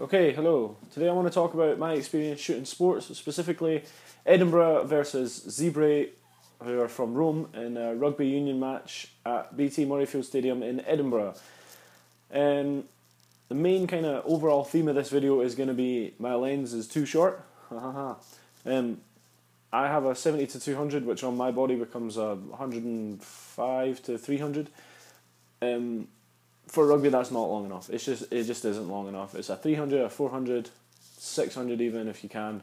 Okay, hello. Today I want to talk about my experience shooting sports, specifically Edinburgh versus Zebre, who are from Rome, in a rugby union match at BT Murrayfield Stadium in Edinburgh. The main kind of overall theme of this video is going to be my lens is too short. I have a 70-200, which on my body becomes a 105-300. For rugby, that's not long enough. It just isn't long enough. It's a 300, a 400, 600 even if you can.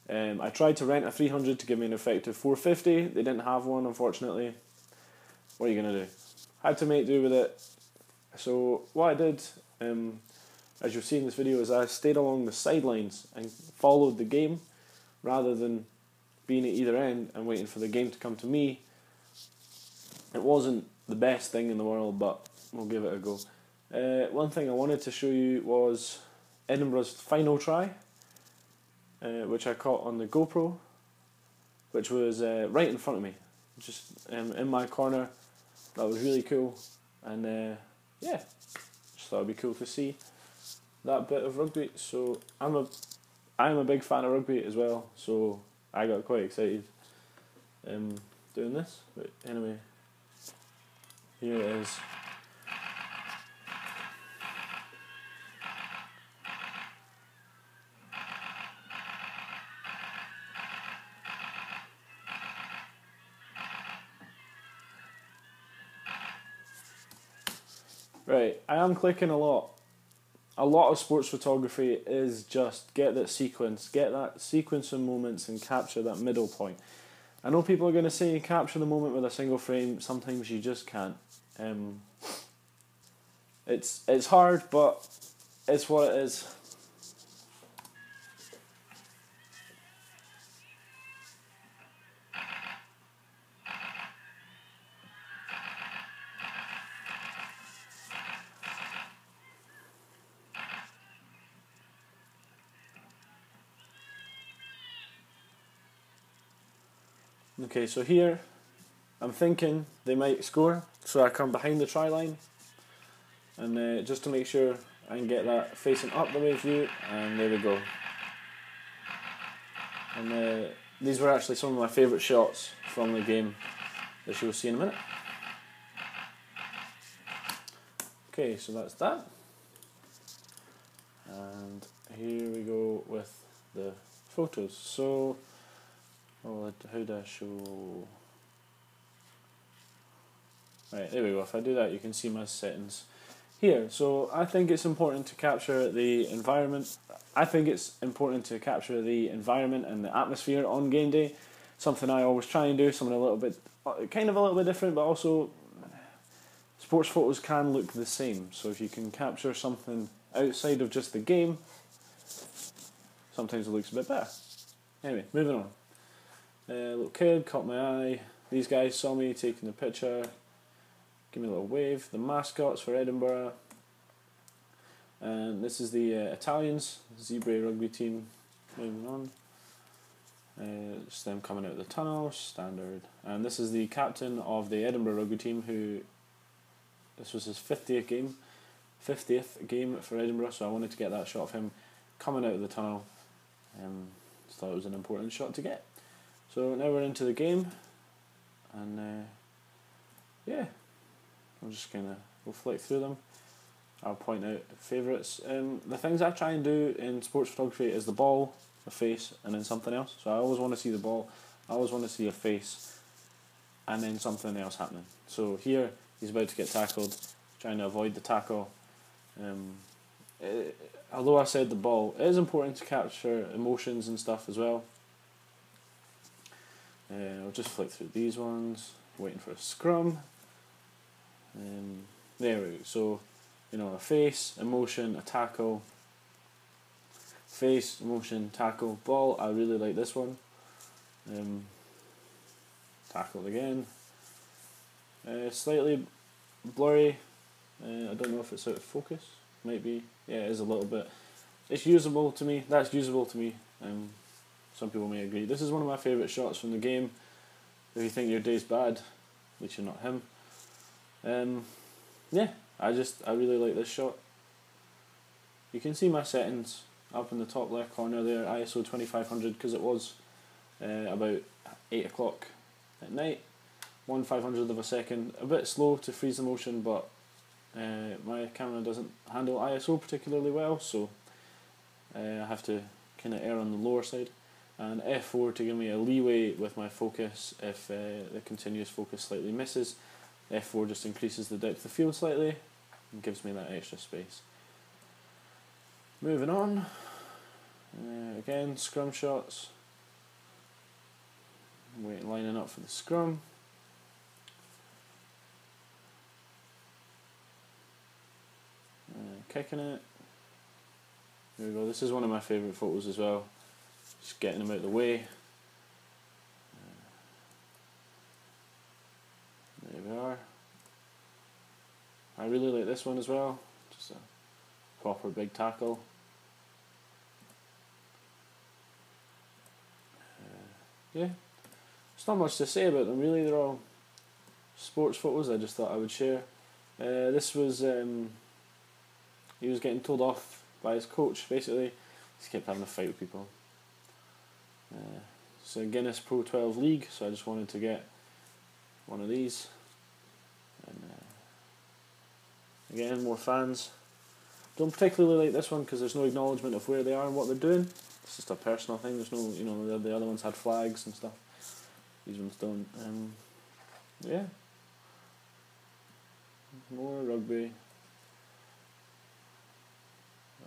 I tried to rent a 300 to give me an effective 450. They didn't have one, unfortunately. What are you gonna do? Had to make do with it. So what I did, as you'll see in this video, is I stayed along the sidelines and followed the game rather than being at either end and waiting for the game to come to me. It wasn't the best thing in the world, but we'll give it a go. One thing I wanted to show you was Edinburgh's final try, which I caught on the GoPro, which was right in front of me, just in my corner. That was really cool, and yeah, just thought it'd be cool to see that bit of rugby. So I'm a big fan of rugby as well, so I got quite excited doing this. But anyway, here it is. Right, I am clicking a lot. A lot of sports photography is just get that sequence of moments and capture that middle point. I know people are going to say capture the moment with a single frame. Sometimes you just can't. It's hard, but it's what it is. Okay, so here I'm thinking they might score, so I come behind the try line, and just to make sure I can get that facing up the way view, and there we go. And these were actually some of my favourite shots from the game, that you'll see in a minute. Okay, so that's that, and here we go with the photos. So how do I show? Right, there we go. If I do that, you can see my settings here. So I think it's important to capture the environment. I think it's important to capture the environment and the atmosphere on game day. Something I always try and do. Something a little bit different, but also sports photos can look the same. So if you can capture something outside of just the game, sometimes it looks a bit better. Anyway, moving on. Little kid caught my eye. These guys saw me taking the picture. Give me a little wave. The mascots for Edinburgh. And this is the Italians, Zebre rugby team. Moving on. Just them coming out of the tunnel, standard. And this is the captain of the Edinburgh rugby team, who this was his 50th game for Edinburgh. So I wanted to get that shot of him coming out of the tunnel. Just thought it was an important shot to get. So now we're into the game, and yeah, I'm just gonna go flick through them. I'll point out favourites. The things I try and do in sports photography is the ball, the face, and then something else. So I always want to see the ball, I always want to see a face, and then something else happening. So here he's about to get tackled, trying to avoid the tackle. Although I said the ball, it is important to capture emotions and stuff as well. I'll just flick through these ones, waiting for a scrum. There we go. So, a face, emotion, a tackle. Face, emotion, tackle, ball. I really like this one. Tackled again. Slightly blurry. I don't know if it's out of focus. Might be. Yeah, it is a little bit. It's usable to me. That's usable to me. Some people may agree. This is one of my favourite shots from the game. If you think your day's bad, at least you're not him. Yeah, I really like this shot. you can see my settings up in the top left corner there, ISO 2500, because it was about 8 o'clock at night, 1/500th of a second, a bit slow to freeze the motion, but my camera doesn't handle ISO particularly well, so I have to kind of err on the lower side. And F4 to give me a leeway with my focus if the continuous focus slightly misses. F4 just increases the depth of field slightly and gives me that extra space. Moving on, again scrum shots, lining up for the scrum. Kicking it. There we go, this is one of my favourite photos as well. Just getting them out of the way. There we are. I really like this one as well. Just a proper big tackle. Yeah, there's not much to say about them really. They're all sports photos I just thought I would share. This was he was getting told off by his coach. Basically, he kept having a fight with people. It's a Guinness Pro 12 League, so I just wanted to get one of these. And again, more fans. Don't particularly like this one because there's no acknowledgement of where they are and what they're doing. It's just a personal thing. There's no, you know, the other ones had flags and stuff. These ones don't. Yeah. More rugby.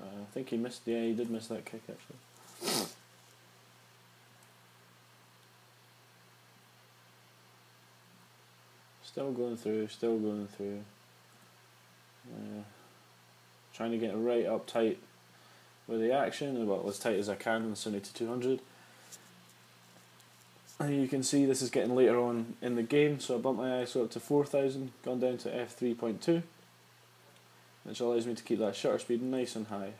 I think he missed. Yeah, he did miss that kick actually. Still going through. Still going through. Trying to get right up tight with the action, well, as tight as I can on the 70-200. And you can see this is getting later on in the game, so I bumped my ISO up to 4000, gone down to f3.2, which allows me to keep that shutter speed nice and high.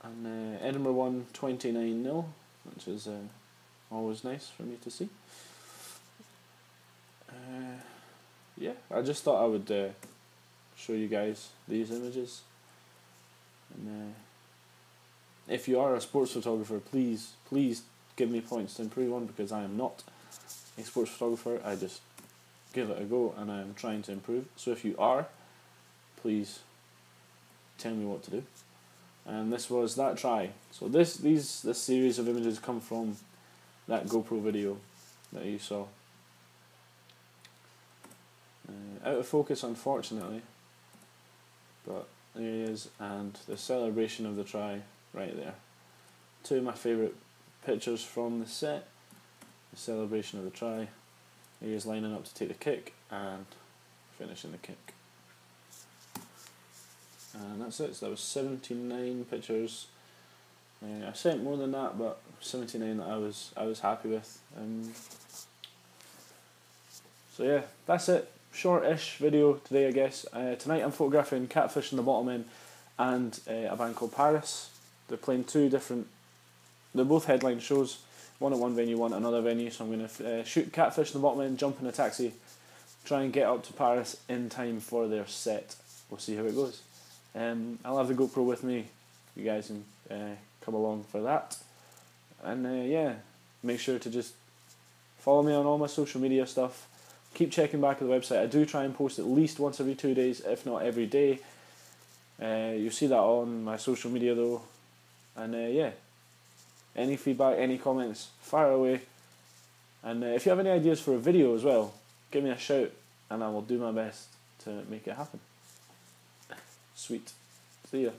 And Edinburgh won 29-0, which is always nice for me to see. Yeah, I just thought I would show you guys these images. And if you are a sports photographer, please give me points to improve on, because I am not a sports photographer. I just give it a go and I am trying to improve. So if you are, please tell me what to do. And this was that try. So this series of images come from that GoPro video that you saw. Out of focus, unfortunately, but there he is, and the celebration of the try right there. Two of my favourite pictures from the set. The celebration of the try. He is lining up to take the kick and finishing the kick. And that's it. So that was 79 pictures. I sent more than that, but 79 that I was happy with. So yeah, that's it. Short-ish video today, I guess. Tonight I'm photographing Catfish in the Bottom End and a band called Paris. They're playing two different. They're both headline shows. One at one venue, one at another venue. So I'm going to shoot Catfish in the Bottom End, jump in a taxi, try and get up to Paris in time for their set. We'll see how it goes. I'll have the GoPro with me. You guys can come along for that. And yeah, make sure to just follow me on all my social media stuff. Keep checking back at the website. I do try and post at least once every 2 days, if not every day. You'll see that on my social media though. And yeah, any feedback, any comments, fire away. And if you have any ideas for a video as well, give me a shout and I will do my best to make it happen. Sweet. See ya.